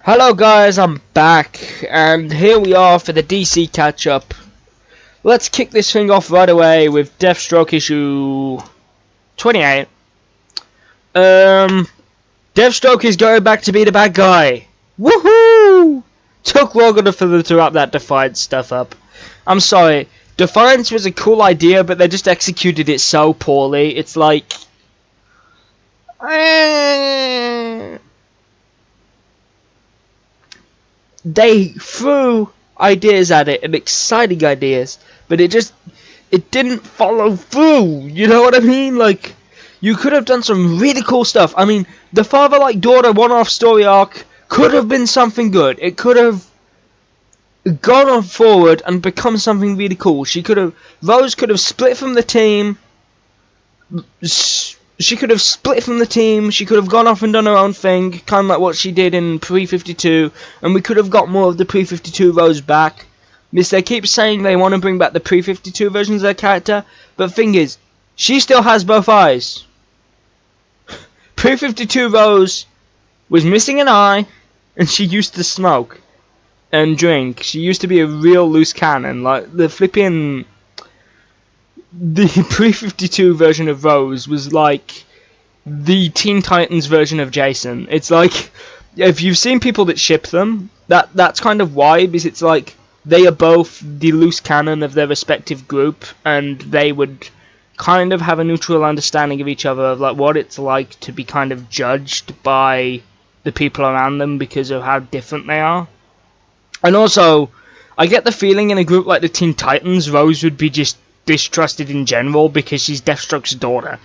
Hello guys, I'm back, and here we are for the DC catch-up. Let's kick this thing off right away with DeathStroke issue 28. DeathStroke is going back to be the bad guy. Woohoo! Took long enough for them to wrap that Defiance stuff up. I'm sorry, Defiance was a cool idea, but they just executed it so poorly. It's like... They threw ideas at it, and exciting ideas, but it didn't follow through. You know what I mean? Like, you could have done some really cool stuff. I mean, the father-like-daughter one-off story arc could have been something good. It could have gone on forward and become something really cool. Rose could have split from the team. She could have split from the team, she could have gone off and done her own thing, kind of like what she did in Pre-52, and we could have got more of the Pre-52 Rose back. Because they keep saying they want to bring back the Pre-52 versions of their character, but the thing is, she still has both eyes. Pre-52 Rose was missing an eye, and she used to smoke and drink. She used to be a real loose cannon, like the flipping... The Pre-52 version of Rose was like the Teen Titans version of Jason. It's like, if you've seen people that ship them, that's kind of why, because it's like they are both the loose cannon of their respective group, and they would kind of have a neutral understanding of each other, of like what it's like to be kind of judged by the people around them because of how different they are. And also, I get the feeling in a group like the Teen Titans, Rose would be just distrusted in general because she's Deathstroke's daughter.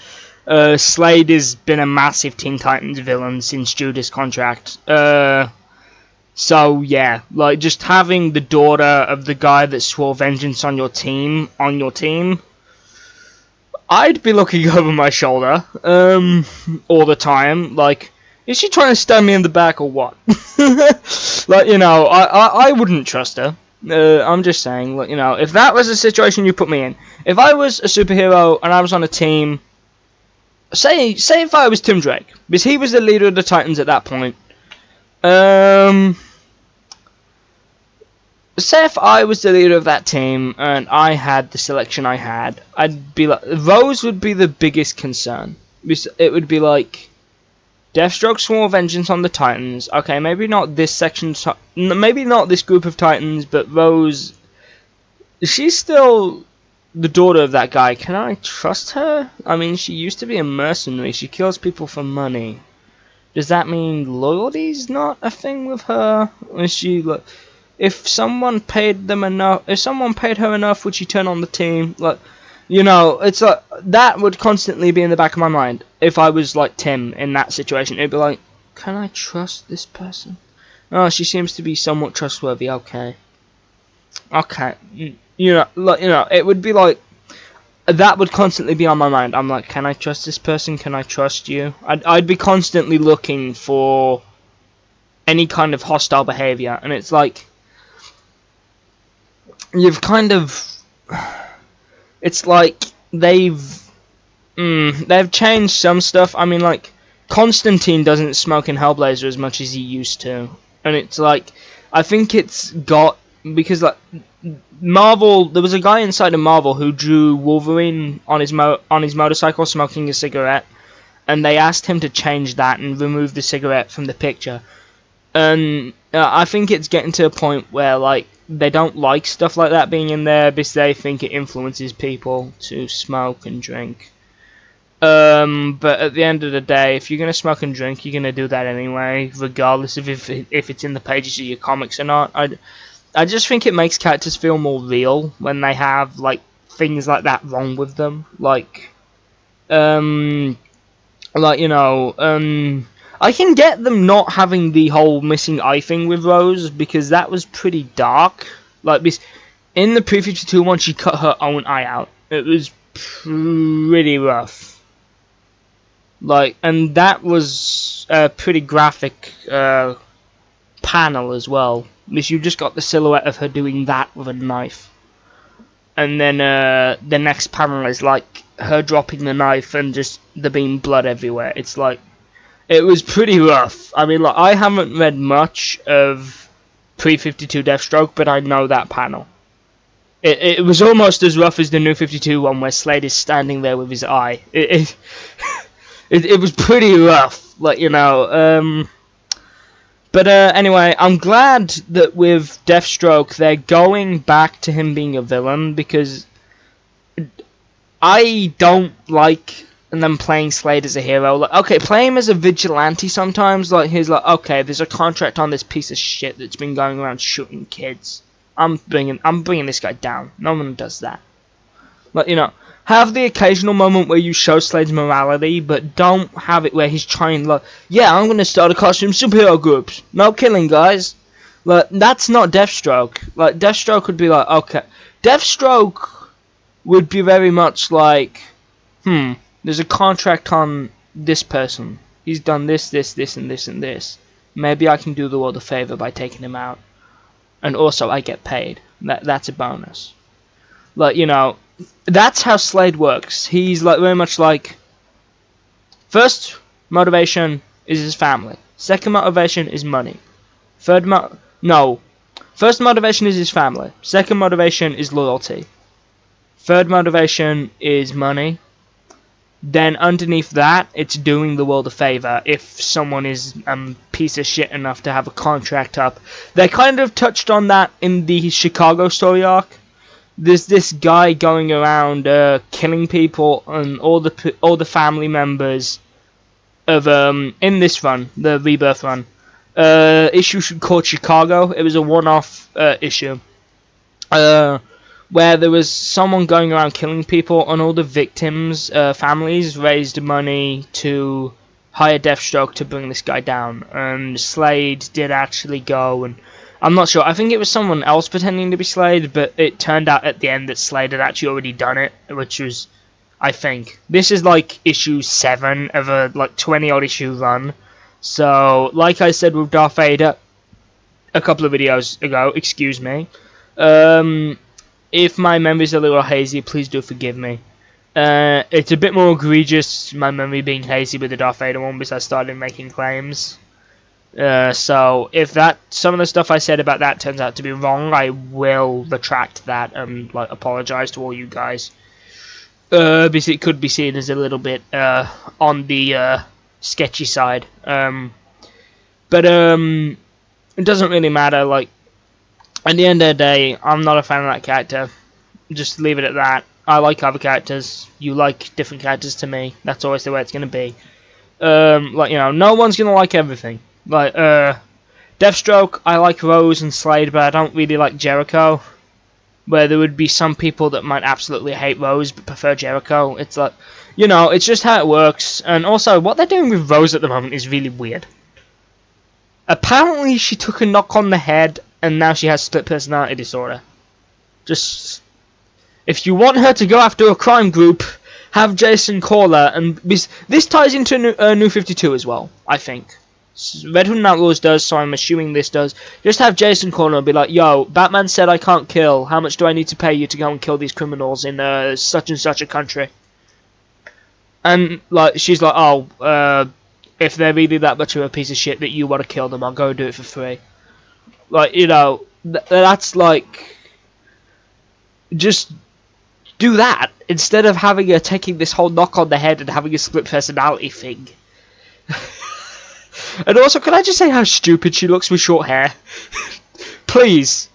Slade has been a massive Teen Titans villain since Judas' contract. So yeah, like just having the daughter of the guy that swore vengeance on your team, I'd be looking over my shoulder all the time. Like, is she trying to stab me in the back or what? Like, you know, I wouldn't trust her. I'm just saying, you know, if that was a situation you put me in, if I was a superhero and I was on a team, say if I was Tim Drake, because he was the leader of the Titans at that point, say if I was the leader of that team and I had the selection I had, I'd be like, Rose would be the biggest concern, because it would be like, Deathstroke swore vengeance on the Titans. Okay, maybe not this section, maybe not this group of Titans, but Rose, she's still the daughter of that guy. Can I trust her? I mean, she used to be a mercenary. She kills people for money. Does that mean loyalty's not a thing with her? Is she, if someone paid them enough, if someone paid her enough, would she turn on the team? Like, you know, it's like, that would constantly be in the back of my mind. If I was like Tim in that situation, it'd be like, can I trust this person? Oh, she seems to be somewhat trustworthy. Okay, you know, it would be like, that would constantly be on my mind. I'm like, can I trust this person? Can I trust you? I'd be constantly looking for any kind of hostile behavior, and it's like, you've kind of, it's like they've changed some stuff. I mean, like, Constantine doesn't smoke in Hellblazer as much as he used to, and it's like, I think it's got, because like Marvel, there was a guy inside of Marvel who drew Wolverine on his motorcycle smoking a cigarette, and they asked him to change that and remove the cigarette from the picture. And I think it's getting to a point where, like, they don't like stuff like that being in there because they think it influences people to smoke and drink. But at the end of the day, if you're going to smoke and drink, you're going to do that anyway, regardless of if it's in the pages of your comics or not. I just think it makes characters feel more real when they have, like, things like that wrong with them. Like, you know, I can get them not having the whole missing eye thing with Rose, because that was pretty dark. Like, in the Pre-52 one, she cut her own eye out. It was pretty rough. Like, and that was a pretty graphic panel as well, because you just got the silhouette of her doing that with a knife. And then the next panel is like her dropping the knife and just there being blood everywhere. It's like, It was pretty rough. I mean, like, I haven't read much of pre-52 Deathstroke, but I know that panel. It was almost as rough as the New 52 one where Slade is standing there with his eye. It was pretty rough, like, you know. But anyway, I'm glad that with Deathstroke they're going back to him being a villain, because I don't like them playing Slade as a hero. Like, okay, play him as a vigilante sometimes. Like, he's like, okay, there's a contract on this piece of shit that's been going around shooting kids. I'm bringing this guy down. No one does that. Like, you know, have the occasional moment where you show Slade's morality, but don't have it where he's trying, like, yeah, I'm gonna start a costume superhero groups. No killing, guys. Like, that's not Deathstroke. Like, Deathstroke would be like, okay, Deathstroke would be very much like, there's a contract on this person. He's done this, this, this, and this, and this. Maybe I can do the world a favor by taking him out. And also, I get paid. That's a bonus. Like, you know, that's how Slade works. He's like very much like, first motivation is his family. Second motivation is money. First motivation is his family. Second motivation is loyalty. Third motivation is money. Then underneath that, it's doing the world a favor if someone is a piece of shit enough to have a contract up. They kind of touched on that in the Chicago story arc. There's this guy going around killing people, and all the family members of in this run, the Rebirth run, issue called Chicago. It was a one-off issue. Where there was someone going around killing people, and all the victims' families raised money to hire Deathstroke to bring this guy down. And Slade did actually go, and I'm not sure, I think it was someone else pretending to be Slade, but it turned out at the end that Slade had actually already done it, which was, I think, this is like issue 7 of a like 20-odd issue run. So, like I said with Darth Vader a couple of videos ago, excuse me, if my memory's a little hazy, please do forgive me. It's a bit more egregious, my memory being hazy with the Darth Vader one, because I started making claims. So, if some of the stuff I said about that turns out to be wrong, I will retract that and like apologize to all you guys. Because it could be seen as a little bit on the sketchy side. But it doesn't really matter. Like, at the end of the day, I'm not a fan of that character. Just leave it at that. I like other characters. You like different characters to me. That's always the way it's gonna be. Like, you know, no one's gonna like everything. Like, Deathstroke, I like Rose and Slade, but I don't really like Jericho. Where there would be some people that might absolutely hate Rose but prefer Jericho. It's like, you know, it's just how it works. And also, what they're doing with Rose at the moment is really weird. Apparently, she took a knock on the head, and now she has split personality disorder. Just, if you want her to go after a crime group, have Jason call her, and this ties into New 52 as well, I think. Red Hood and Outlaws does, so I'm assuming this does. Just have Jason call her and be like, yo, Batman said I can't kill. How much do I need to pay you to go and kill these criminals in such and such a country? And like, she's like, oh, if they're really that much of a piece of shit that you want to kill them, I'll go do it for free. Like, you know, that's like, just do that instead of having her taking this whole knock on the head and having a split personality thing. And also, can I just say how stupid she looks with short hair? Please,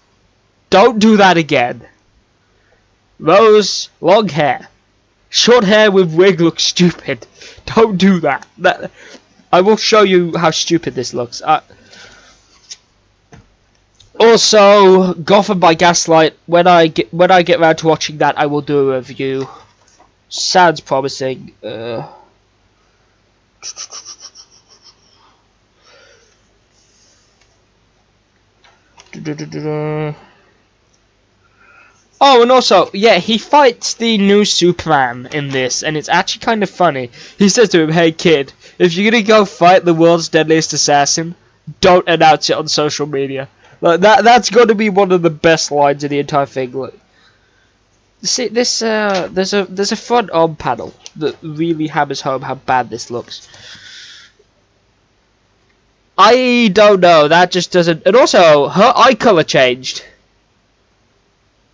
don't do that again. Rose, long hair. Short hair with wig looks stupid. Don't do that. I will show you how stupid this looks. Also, Gotham by Gaslight. When I get around to watching that, I will do a review. Sounds promising. Oh, and also, yeah, he fights the new Superman in this, and it's actually kind of funny. He says to him, hey kid, if you're gonna go fight the world's deadliest assassin, don't announce it on social media. Like, that's gonna be one of the best lines of the entire thing. Like, see, this, there's a front arm panel that really hammers home how bad this looks. I don't know. That just doesn't. And also, her eye color changed.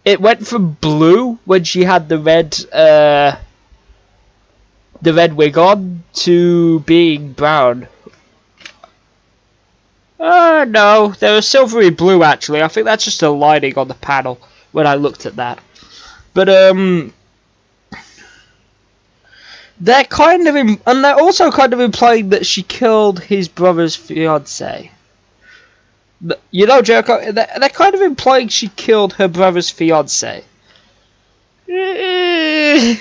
It went from blue when she had the red wig on to being brown. No, they were silvery blue actually. I think that's just a lining on the panel when I looked at that. But they're kind of and they're also kind of implying that she killed his brother's fiance. You know, Jericho, they're kind of implying she killed her brother's fiance. The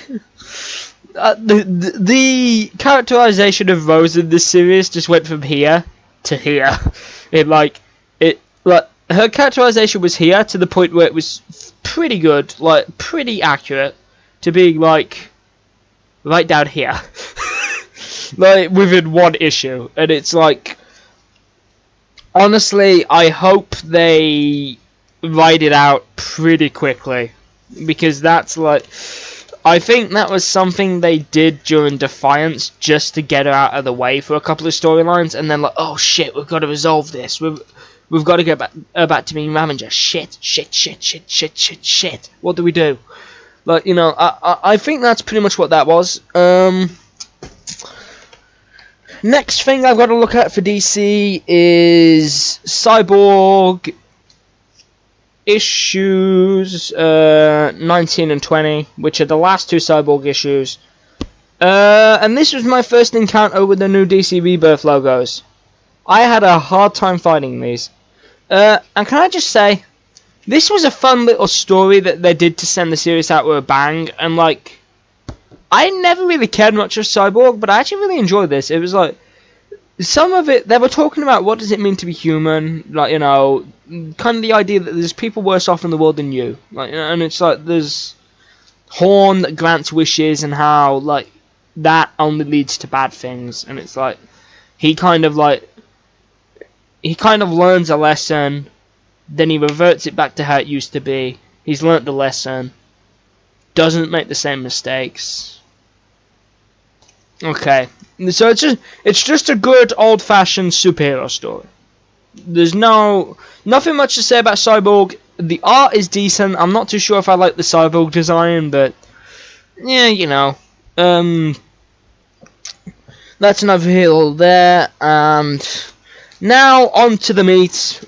characterization of Rose in this series just went from here to here. Her characterization was here to the point where it was pretty good, like pretty accurate, to being like right down here, like within one issue, and it's like, honestly, I hope they write it out pretty quickly, because that's like, I think that was something they did during Defiance just to get her out of the way for a couple of storylines, and then like, oh shit, we've got to resolve this. We've got to get back to being Ravager. Shit. What do we do? Like, you know, I think that's pretty much what that was. Next thing I've got to look at for DC is Cyborg issues 19 and 20, which are the last two Cyborg issues. And this was my first encounter with the new DC Rebirth logos. I had a hard time finding these. And can I just say, this was a fun little story that they did to send the series out with a bang, and like, I never really cared much for Cyborg, but I actually really enjoyed this. It was like, some of it, they were talking about what does it mean to be human, like, you know, kind of the idea that there's people worse off in the world than you, like, and it's like, there's Horn that grants wishes, and how, like, that only leads to bad things, and it's like, he kind of learns a lesson, then he reverts it back to how it used to be. He's learnt the lesson, doesn't make the same mistakes. Okay, so it's just a good old-fashioned superhero story. There's nothing much to say about Cyborg. The art is decent. I'm not too sure if I like the Cyborg design, but yeah, you know. That's another hill there, and now on to the meat,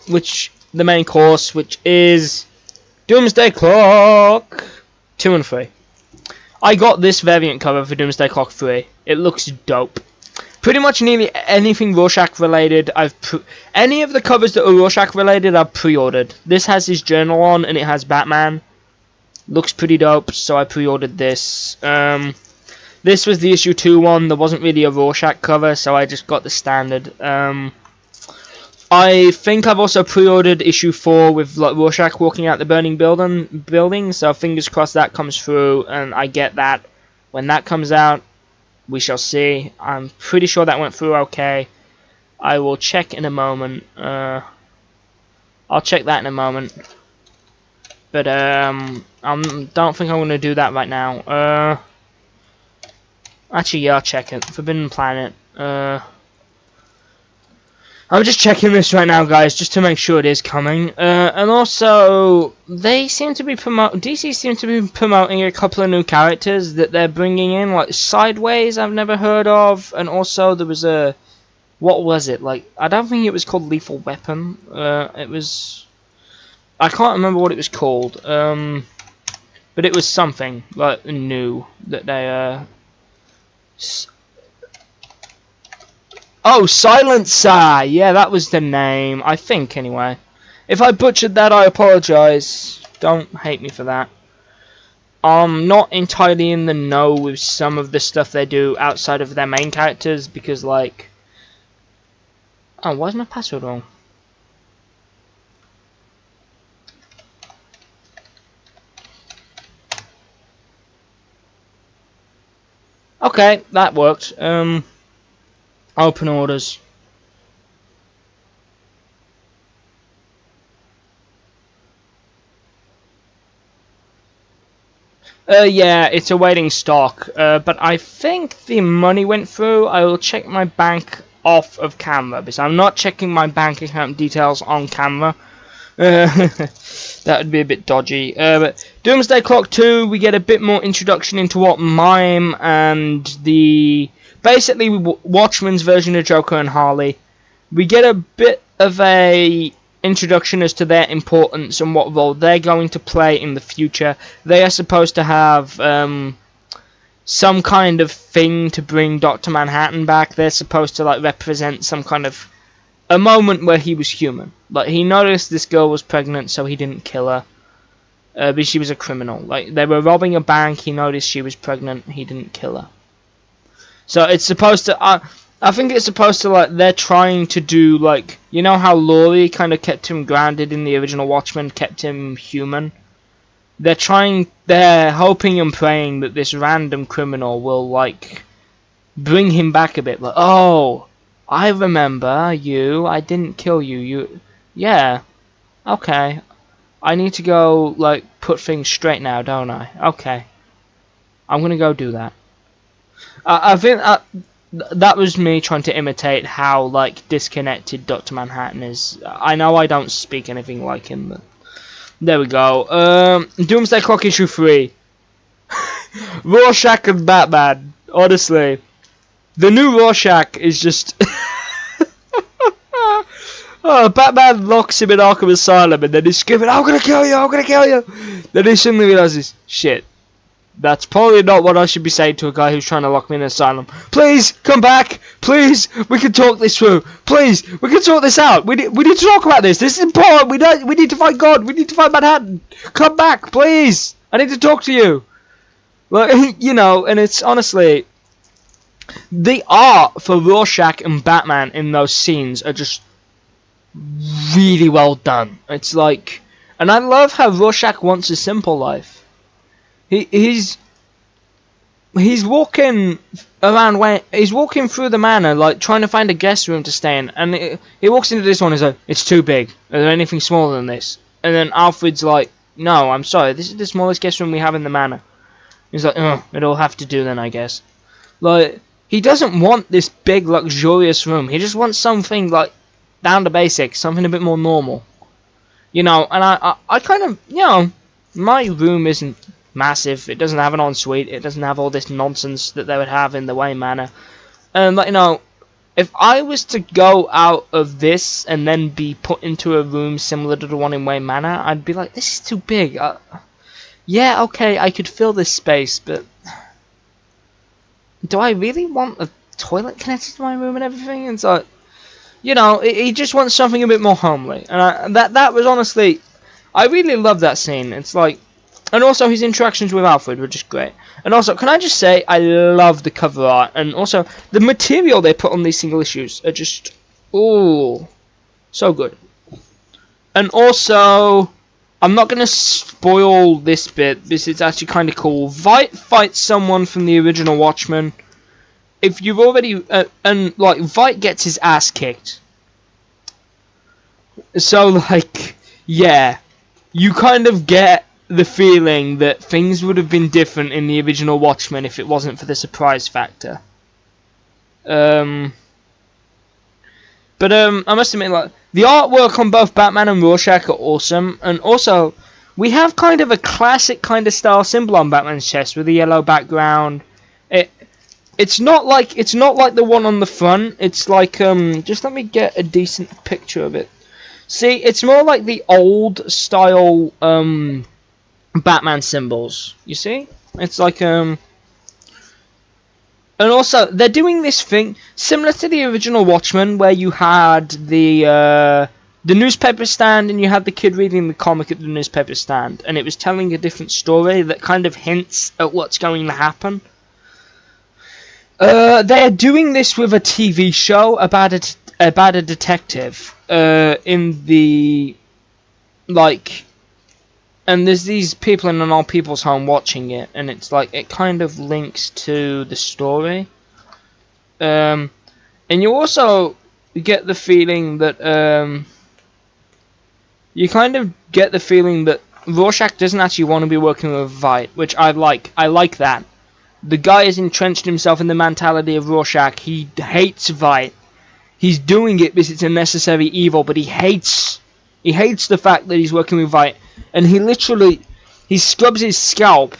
the main course, which is Doomsday Clock 2 and 3. I got this variant cover for Doomsday Clock 3. It looks dope. Pretty much nearly anything Rorschach related, any of the covers that are Rorschach related, I've pre-ordered. This has his journal on, and it has Batman. Looks pretty dope, so I pre-ordered this. This was the issue 2 one. There wasn't really a Rorschach cover, so I just got the standard. I think I've also pre-ordered issue 4 with like Rorschach walking out the burning building, so fingers crossed that comes through and I get that when that comes out. We shall see. I'm pretty sure that went through okay. I will check in a moment. I'll check that in a moment. But I don't think I'm going to do that right now. Actually, yeah, I'll check it. Forbidden Planet. I'm just checking this right now, guys, just to make sure it is coming. And also, DC seem to be promoting a couple of new characters that they're bringing in, like Sideways, I've never heard of, and also there was a, what was it? Like, I don't think it was called Lethal Weapon. It was, I can't remember what it was called. But it was something like new that they Oh, Silencer! Yeah, that was the name, I think, anyway. If I butchered that, I apologise. Don't hate me for that. I'm not entirely in the know with some of the stuff they do outside of their main characters, because, like... Oh, why is my password wrong? Okay, that worked. Open orders. Yeah, it's awaiting stock. But I think the money went through. I will check my bank off of camera, because I'm not checking my bank account details on camera. That would be a bit dodgy. But Doomsday Clock 2, we get a bit more introduction into what Mime and the basically Watchmen's version of Joker and Harley. We get a bit of a introduction as to their importance and what role they're going to play in the future. They are supposed to have some kind of thing to bring Dr. Manhattan back. They're supposed to like represent some kind of a moment where he was human. Like, he noticed this girl was pregnant, so he didn't kill her. But she was a criminal. Like, they were robbing a bank, he noticed she was pregnant, he didn't kill her. So it's supposed to... I think it's supposed to, like, they're trying to do, like... You know how Laurie kind of kept him grounded in the original Watchmen, kept him human? They're hoping and praying that this random criminal will, like, bring him back a bit. Like, oh... I remember you. I didn't kill you. Yeah. Okay. I need to go, like, put things straight now, don't I? Okay. I'm gonna go do that. I think that was me trying to imitate how, like, disconnected Dr. Manhattan is. I know I don't speak anything like him, but... There we go. Doomsday Clock issue 3. Rorschach and Batman. Honestly. The new Rorschach is just... Oh, Batman locks him in Arkham Asylum and then he's screaming, I'm gonna kill you, I'm gonna kill you! Then he suddenly realizes, shit, that's probably not what I should be saying to a guy who's trying to lock me in an asylum. Please, come back! Please, we can talk this through! Please, we can sort this out! We need to talk about this! This is important! We need to find God! We need to find Manhattan! Come back, please! I need to talk to you! Well, you know, and it's honestly... The art for Rorschach and Batman in those scenes are just really well done. It's like, and I love how Rorschach wants a simple life. He's walking around he's walking through the manor, like trying to find a guest room to stay in, and he walks into this one. He's like, it's too big. Is there anything smaller than this? And then Alfred's like, no, I'm sorry, this is the smallest guest room we have in the manor. He's like, oh, it'll have to do then, I guess. Like, he doesn't want this big luxurious room. He just wants something like down to basics, something a bit more normal. You know, and I kind of, you know, my room isn't massive. It doesn't have an ensuite. It doesn't have all this nonsense that they would have in the Wayne Manor. And, like, you know, if I was to go out of this and then be put into a room similar to the one in Wayne Manor, I'd be like, this is too big. Yeah, okay, I could fill this space, but do I really want a toilet connected to my room and everything? And so, you know, he just wants something a bit more homely. And that was honestly, I really love that scene. It's like, and also his interactions with Alfred were just great. And also, can I just say, I love the cover art. And also, the material they put on these single issues are just, ooh, so good. And also, I'm not going to spoil this bit, because it's actually kind of cool. Vite fights someone from the original Watchmen. If you've already... and, like, Vite gets his ass kicked. So, like, yeah. You kind of get the feeling that things would have been different in the original Watchmen if it wasn't for the surprise factor. But, I must admit, like, the artwork on both Batman and Rorschach are awesome. And also, we have kind of a classic kind of style symbol on Batman's chest with a yellow background. It's not like the one on the front. It's like just let me get a decent picture of it. See, it's more like the old style Batman symbols. You see? It's like and also they're doing this thing similar to the original Watchmen, where you had the newspaper stand and you had the kid reading the comic at the newspaper stand, and it was telling a different story that kind of hints at what's going to happen. They are doing this with a TV show about a detective in the, like, and there's these people in an old people's home watching it, and it's like it kind of links to the story. And you also get the feeling that you kind of get the feeling that Rorschach doesn't actually want to be working with Vite, which I like. I like that. The guy has entrenched himself in the mentality of Rorschach. He hates Vite. he's doing it because it's a necessary evil, but he hates the fact that he's working with Vite, and he scrubs his scalp.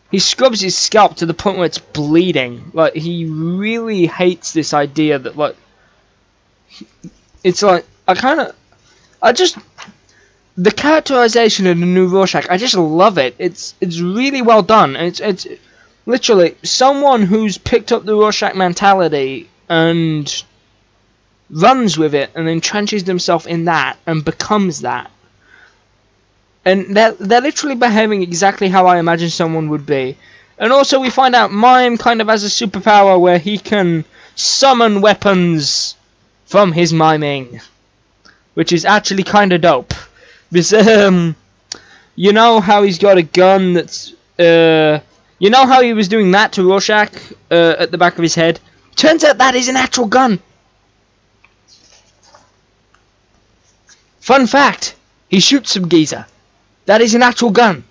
He scrubs his scalp to the point where it's bleeding. Like, he really hates this idea that, like, it's like, the characterization of the new Rorschach, I just love it. It's really well done. It's literally someone who's picked up the Rorschach mentality and runs with it and entrenches themselves in that and becomes that. And they're literally behaving exactly how I imagine someone would be. And also we find out Mime kind of has a superpower where he can summon weapons from his miming, which is actually kind of dope. Because, you know how he's got a gun that's, you know how he was doing that to Rorschach at the back of his head? Turns out that is an actual gun. Fun fact, he shoots some geezer. That is an actual gun.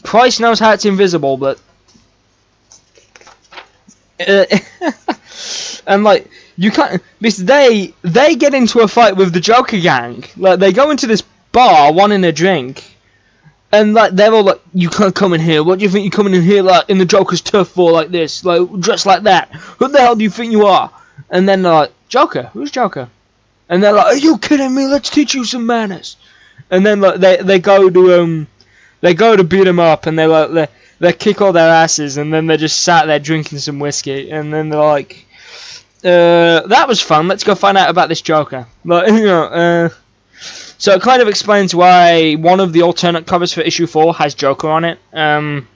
Price knows how it's invisible, but... and like, you can't... Because they get into a fight with the Joker gang. Like, they go into this bar, wanting a drink. And like, they're all like, you can't come in here. What do you think you're coming in here like in the Joker's turf for like this? Like, dressed like that? Who the hell do you think you are? And then they're like, Joker? Who's Joker? And they're like, are you kidding me? Let's teach you some manners. And then like, they go to beat him up, and they kick all their asses, and then they're just sat there drinking some whiskey, and then they're like, that was fun. Let's go find out about this Joker. Like, you know, so it kind of explains why one of the alternate covers for issue 4 has Joker on it. And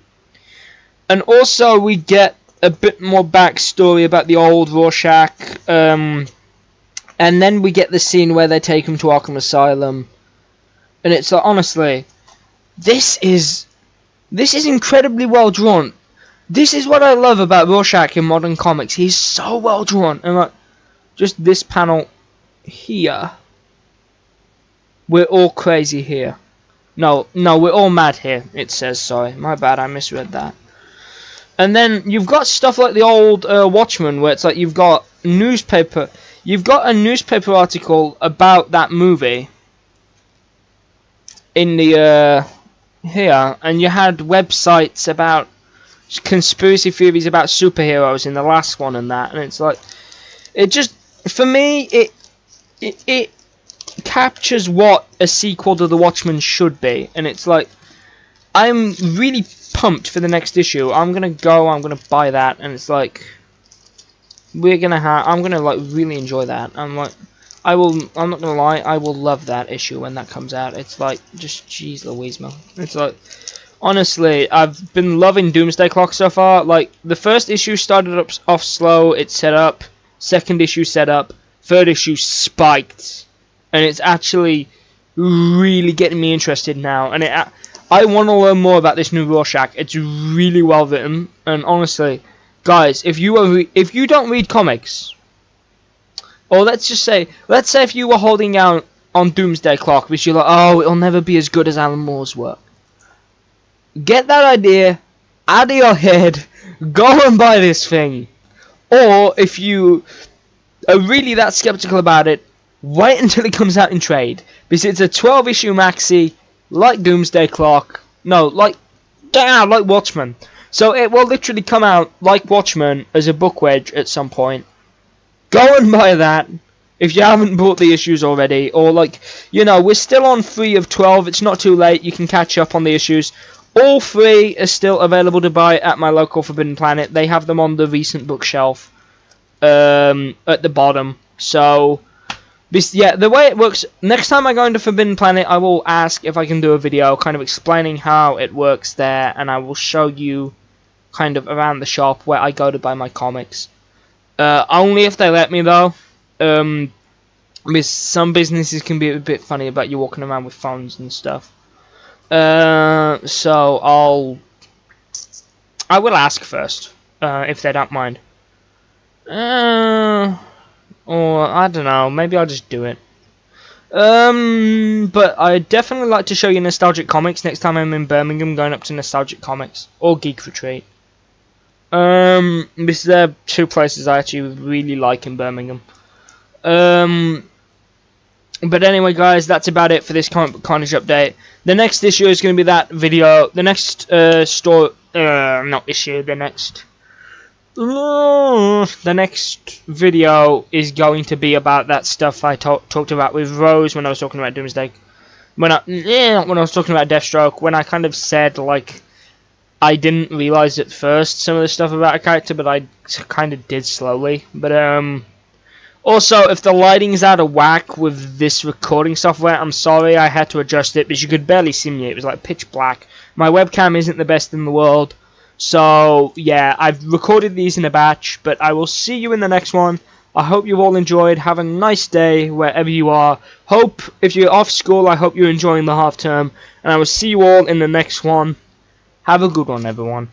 also we get a bit more backstory about the old Rorschach. And then we get the scene where they take him to Arkham Asylum. And it's like, honestly, this is incredibly well drawn. This is what I love about Rorschach in modern comics. He's so well drawn. And like, just this panel here. We're all crazy here. No, we're all mad here, it says, sorry. My bad, I misread that. And then you've got stuff like the old Watchmen, where it's like you've got a newspaper article about that movie in the here, and you had websites about conspiracy theories about superheroes in the last one and that, and it's like, it just, for me, it captures what a sequel to The Watchmen should be, and it's like, I'm really pumped for the next issue. I'm gonna buy that, and it's like, I'm gonna like really enjoy that. I'm not gonna lie, I will love that issue when that comes out. It's like, just jeez Louise, man. It's like, honestly, I've been loving Doomsday Clock so far. Like, the first issue started off slow, it set up, second issue set up, third issue spiked, and it's actually really getting me interested now. And I want to learn more about this new Rorschach. It's really well written, and honestly, guys, if you don't read comics, or let's say if you were holding out on Doomsday Clock because you're like, oh, it'll never be as good as Alan Moore's work, get that idea out of your head, go and buy this thing. Or if you are really that skeptical about it, wait until it comes out in trade, because it's a 12-issue maxi, like Doomsday Clock, like Watchmen. So it will literally come out like Watchmen as a book wedge at some point. Go and buy that if you haven't bought the issues already, or like, you know, we're still on 3 of 12. It's not too late. You can catch up on the issues. All 3 are still available to buy at my local Forbidden Planet. They have them on the recent bookshelf at the bottom. So, yeah, the way it works, next time I go into Forbidden Planet, I will ask if I can do a video kind of explaining how it works there, and I will show you kind of around the shop where I go to buy my comics. Only if they let me, though. Because some businesses can be a bit funny about you walking around with phones and stuff. So I will ask first, if they don't mind. Or I don't know, maybe I'll just do it. But I'd definitely like to show you Nostalgic Comics next time I'm in Birmingham, going up to Nostalgic Comics or Geek Retreat. Because they're 2 places I actually really like in Birmingham. But anyway, guys, that's about it for this Carnage update. The next issue is going to be that video. The next not issue. The next video is going to be about that stuff I talked about with Rose when I was talking about Doomsday. When I was talking about DeathStroke, when I kind of said like I didn't realize at first some of the stuff about a character, but I kind of did slowly. But also, if the lighting's out of whack with this recording software, I'm sorry, I had to adjust it because you could barely see me. It was like pitch black. My webcam isn't the best in the world. So, yeah, I've recorded these in a batch, but I will see you in the next one. I hope you all enjoyed. Have a nice day wherever you are. Hope, if you're off school, I hope you're enjoying the half term. And I will see you all in the next one. Have a good one, everyone.